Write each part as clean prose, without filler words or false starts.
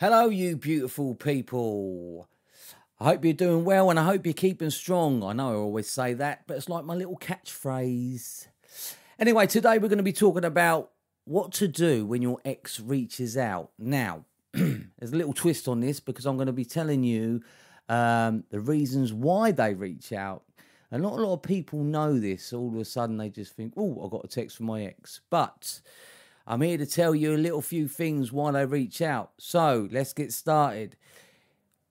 Hello, you beautiful people. I hope you're doing well and I hope you're keeping strong. I know I always say that, but it's like my little catchphrase. Anyway, today we're going to be talking about what to do when your ex reaches out. Now, there's a little twist on this because I'm going to be telling you the reasons why they reach out. And not a lot of people know this. All of a sudden they just think, oh, I got a text from my ex. But I'm here to tell you a little few things why they reach out. So let's get started.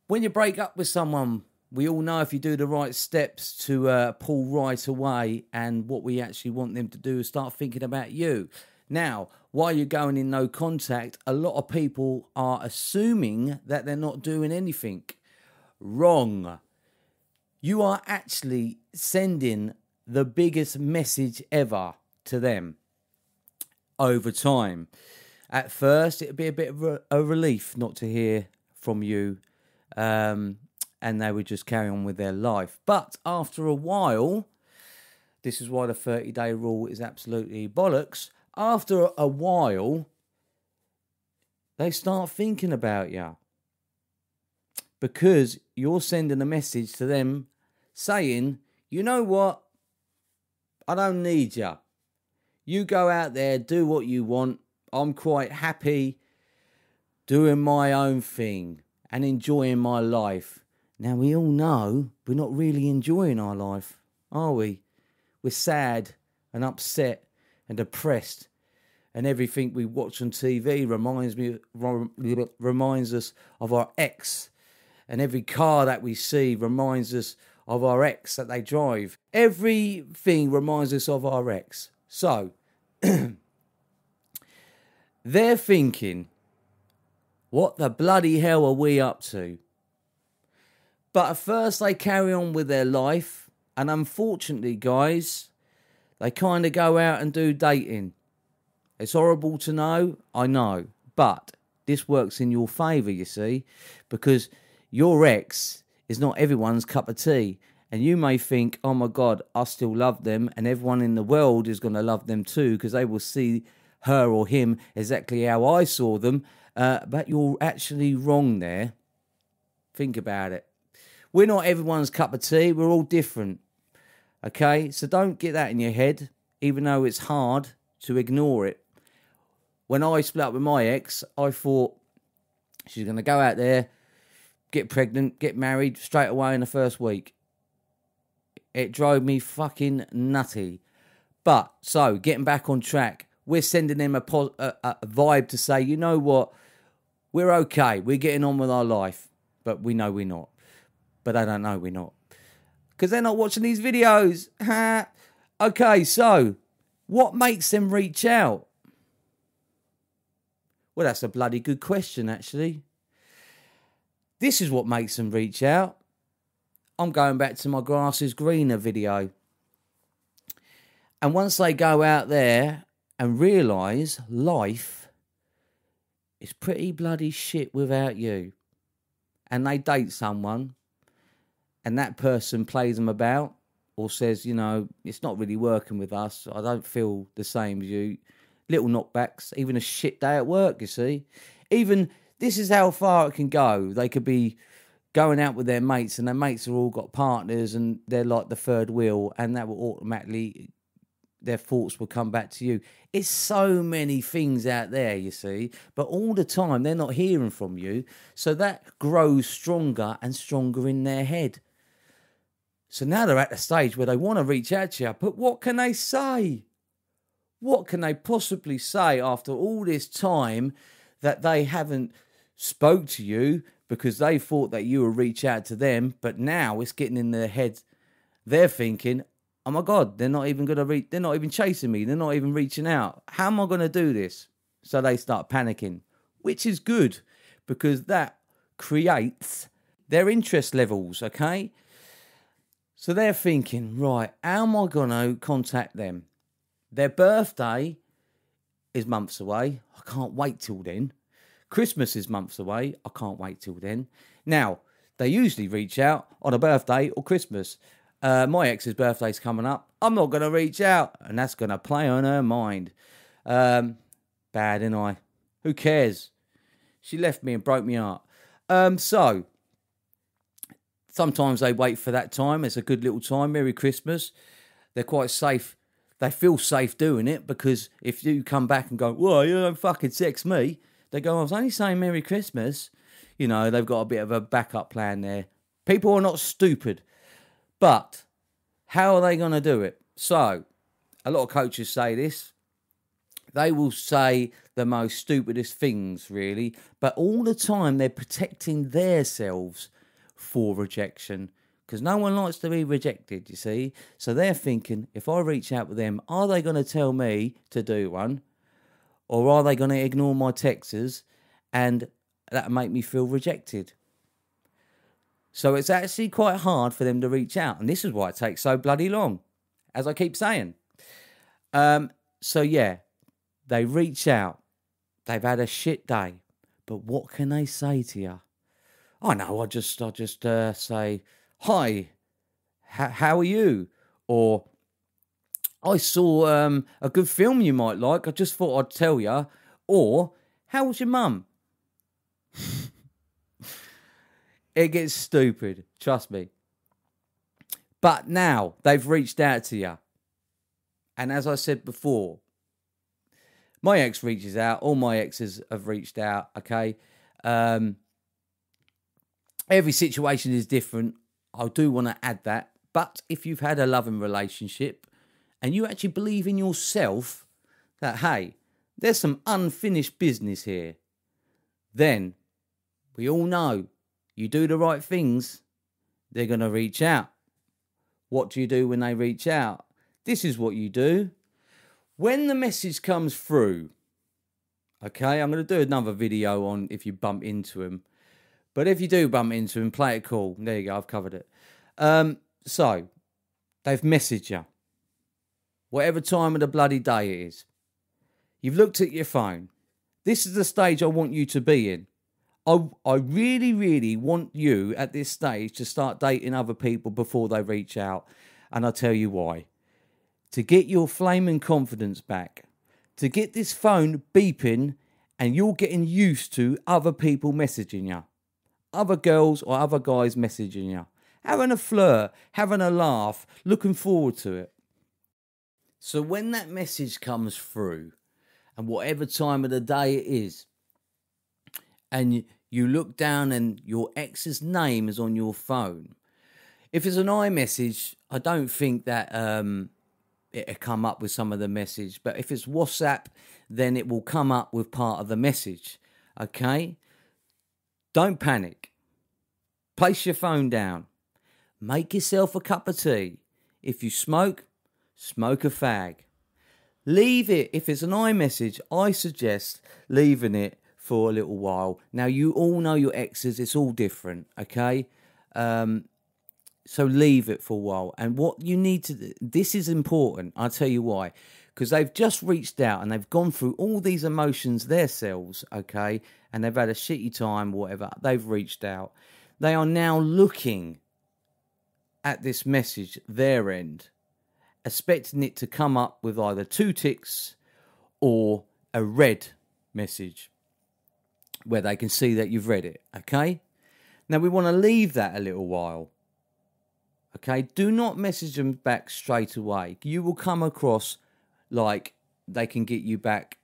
When you break up with someone, we all know if you do the right steps to pull right away, and what we actually want them to do is start thinking about you. Now, while you're going in no contact, a lot of people are assuming that they're not doing anything. Wrong. You are actually sending the biggest message ever to them over time. At first, it'd be a bit of a relief not to hear from you, and they would just carry on with their life. But after a while, this is why the 30-day rule is absolutely bollocks. After a while, they start thinking about you because you're sending a message to them saying, you know what, I don't need you. You go out there, do what you want. I'm quite happy doing my own thing and enjoying my life. Now, we all know we're not really enjoying our life, are we? We're sad and upset and depressed, and everything we watch on TV reminds us of our ex, and every car that we see reminds us of our ex that they drive. Everything reminds us of our ex. So, they're thinking, what the bloody hell are we up to? But at first they carry on with their life, and unfortunately, guys, they kind of go out and do dating. It's horrible to know, I know, but this works in your favour, you see, because your ex is not everyone's cup of tea. And you may think, oh my God, I still love them, and everyone in the world is going to love them too, because they will see her or him exactly how I saw them. But you're actually wrong there. Think about it. We're not everyone's cup of tea. We're all different. Okay? So don't get that in your head, even though it's hard to ignore it. When I split up with my ex, I thought she's going to go out there, get pregnant, get married straight away in the first week. It drove me fucking nutty. But, so, getting back on track, we're sending them a vibe to say, you know what, we're okay, we're getting on with our life. But we know we're not. But they don't know we're not. Because they're not watching these videos. Okay, so, what makes them reach out? Well, that's a bloody good question, actually. This is what makes them reach out. I'm going back to my grass is greener video. And once they go out there and realise life is pretty bloody shit without you, and they date someone, and that person plays them about, or says, you know, it's not really working with us, I don't feel the same as you, little knockbacks, even a shit day at work, you see. Even, this is how far it can go. They could be going out with their mates, and their mates have all got partners, and they're like the third wheel, and that will automatically, their thoughts will come back to you. It's so many things out there, you see, but all the time they're not hearing from you, so that grows stronger and stronger in their head. So now they're at the stage where they want to reach out to you, but what can they say? What can they possibly say after all this time that they haven't spoke to you, because they thought that you would reach out to them, but now it's getting in their head. They're thinking, oh my God, they're not even they're not even chasing me, they're not even reaching out. How am I going to do this? So they start panicking, which is good, because that creates their interest levels, okay? So they're thinking, right, how am I going to contact them? Their birthday is months away. I can't wait till then. Christmas is months away. I can't wait till then. Now, they usually reach out on a birthday or Christmas. My ex's birthday's coming up. I'm not going to reach out. And that's going to play on her mind. Bad, ain't I? Who cares? She left me and broke my heart. So sometimes they wait for that time. It's a good little time. Merry Christmas. They're quite safe. They feel safe doing it, because if you come back and go, well, you don't fucking sex me, they go, I was only saying Merry Christmas. You know, they've got a bit of a backup plan there. People are not stupid. But how are they going to do it? So, a lot of coaches say this. They will say the most stupidest things, really. But all the time, they're protecting themselves for rejection. Because no one likes to be rejected, you see. So they're thinking, if I reach out to them, are they going to tell me to do one? Or are they going to ignore my texts and that'll make me feel rejected? So it's actually quite hard for them to reach out. And this is why it takes so bloody long, as I keep saying. So yeah, they reach out. They've had a shit day. But what can they say to you? I know, I just say, hi, how are you? Or, I saw a good film you might like. I just thought I'd tell you. Or, how was your mum? It gets stupid, trust me. But now they've reached out to you. And as I said before, my ex reaches out. All my exes have reached out, okay? Every situation is different. I do want to add that. But if you've had a loving relationship and you actually believe in yourself that, hey, there's some unfinished business here, then we all know you do the right things, they're going to reach out. What do you do when they reach out? This is what you do. When the message comes through, okay, I'm going to do another video on if you bump into them. But if you do bump into them, play it cool. There you go, I've covered it. So, they've messaged you. Whatever time of the bloody day it is. You've looked at your phone. This is the stage I want you to be in. I really, really want you at this stage to start dating other people before they reach out. And I'll tell you why. To get your flaming confidence back. To get this phone beeping and you're getting used to other people messaging you. Other girls or other guys messaging you. Having a flirt, having a laugh, looking forward to it. So when that message comes through, and whatever time of the day it is, and you look down and your ex's name is on your phone. If it's an iMessage, I don't think that it'll come up with some of the message. But if it's WhatsApp, then it will come up with part of the message. Okay? Don't panic. Place your phone down. Make yourself a cup of tea. If you smoke, smoke a fag. Leave it. If it's an iMessage, I suggest leaving it for a little while. Now, you all know your exes. It's all different, okay? So leave it for a while. And what you need to do, this is important. I'll tell you why. Because they've just reached out and they've gone through all these emotions themselves, okay? And they've had a shitty time, whatever. They've reached out. They are now looking at this message, their end, expecting it to come up with either 2 ticks or a red message where they can see that you've read it, okay? Now, we want to leave that a little while, okay? Do not message them back straight away. You will come across like they can get you back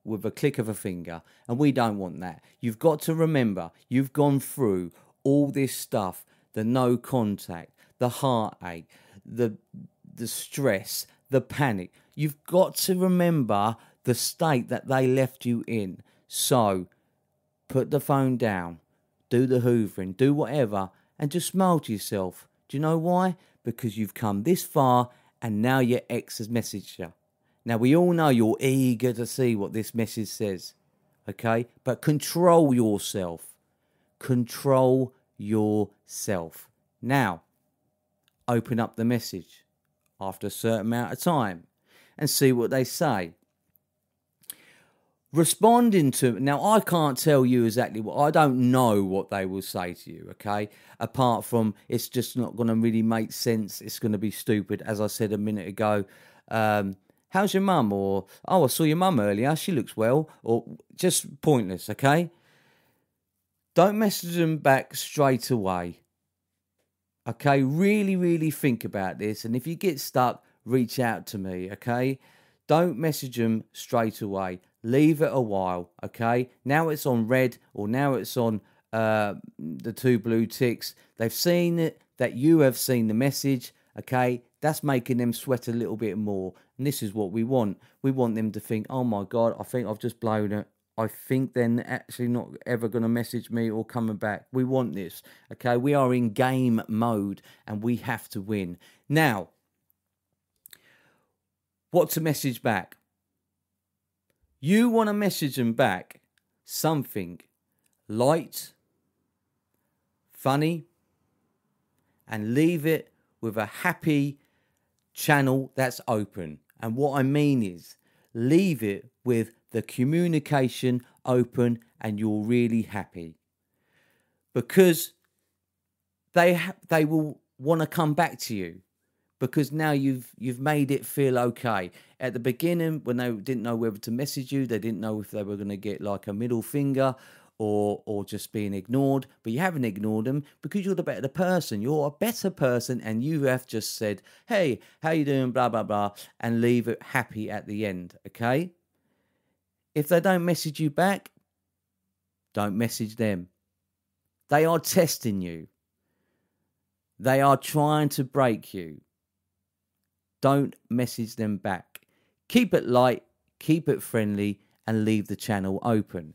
with a click of a finger, and we don't want that. You've got to remember, you've gone through all this stuff, the no contact, the heartache, the stress, the panic. You've got to remember the state that they left you in. So, put the phone down, do the hoovering, do whatever, and just smile to yourself. Do you know why? Because you've come this far, and now your ex has messaged you. Now, we all know you're eager to see what this message says, okay? But control yourself. Control yourself. Now, open up the message after a certain amount of time and see what they say. Responding to, now I can't tell you exactly what, I don't know what they will say to you, okay? Apart from it's just not going to really make sense. It's going to be stupid. As I said a minute ago, how's your mum? Or, oh, I saw your mum earlier. She looks well. Or just pointless, okay? don't message them back straight away. Okay, really, really think about this. And if you get stuck, reach out to me, okay? Don't message them straight away. Leave it a while, okay? Now it's on red, or now it's on the 2 blue ticks. They've seen it, that you have seen the message, okay? That's making them sweat a little bit more. And this is what we want. We want them to think, oh my God, I think I've just blown it. I think they're actually not ever going to message me or coming back. We want this, okay? We are in game mode and we have to win. Now, what to message back? You want to message them back something light, funny, and leave it with a happy channel that's open. And what I mean is, leave it with the communication open and you're really happy. Because they will want to come back to you. Because now you've made it feel okay. At the beginning, when they didn't know whether to message you, they didn't know if they were going to get like a middle finger or just being ignored. But you haven't ignored them because you're the better person. You're a better person and you have just said, hey, how you doing, blah, blah, blah, and leave it happy at the end, okay? If they don't message you back, don't message them. They are testing you. They are trying to break you. Don't message them back. Keep it light, keep it friendly, and leave the channel open.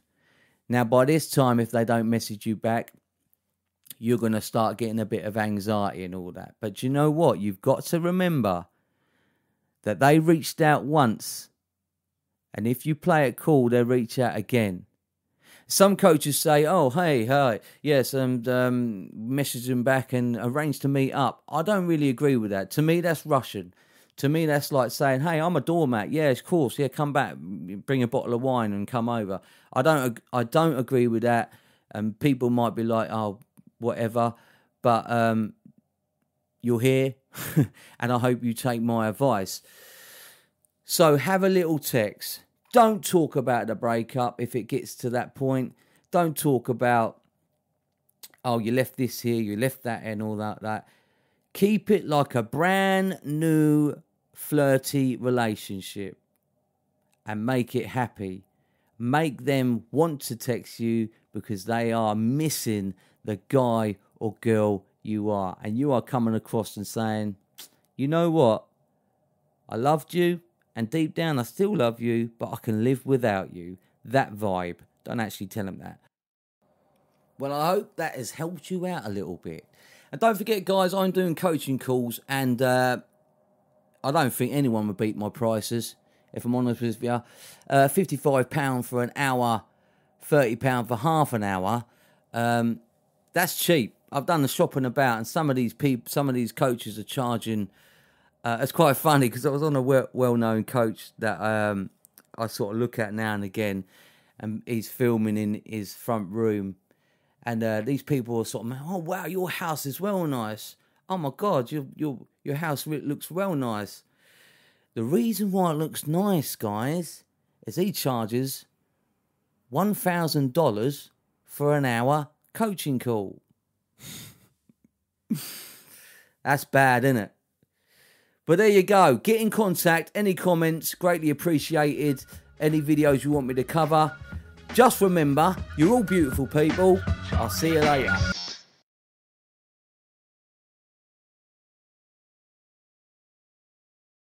Now, by this time, if they don't message you back, you're going to start getting a bit of anxiety and all that. But you know what? You've got to remember that they reached out once. And if you play it cool, they'll reach out again. Some coaches say, oh, hey, hi, yes, message them back and arrange to meet up. I don't really agree with that. To me, that's Russian. To me, that's like saying, hey, I'm a doormat. Yeah, of course. Yeah, come back, bring a bottle of wine and come over. I don't agree with that. And people might be like, oh, whatever. But you're here, and I hope you take my advice. So have a little text. Don't talk about the breakup if it gets to that point. Don't talk about, oh, you left this here, you left that and all that. Keep it like a brand new flirty relationship and make it happy. Make them want to text you because they are missing the guy or girl you are. And you are coming across and saying, you know what? I loved you. And deep down, I still love you, but I can live without you. That vibe. Don't actually tell them that. Well, I hope that has helped you out a little bit. And don't forget, guys, I'm doing coaching calls, and I don't think anyone would beat my prices, if I'm honest with you. £55 for an hour, £30 for half an hour. That's cheap. I've done the shopping about, and some of these coaches are charging. It's quite funny because I was on a well-known coach that I sort of look at now and again, and he's filming in his front room, and these people are sort of, oh wow, your house is well nice. Oh my God, your house looks well nice. The reason why it looks nice, guys, is he charges $1,000 for an hour coaching call. That's bad, isn't it? But there you go. Get in contact. Any comments, greatly appreciated. Any videos you want me to cover. Just remember, you're all beautiful people. I'll see you later.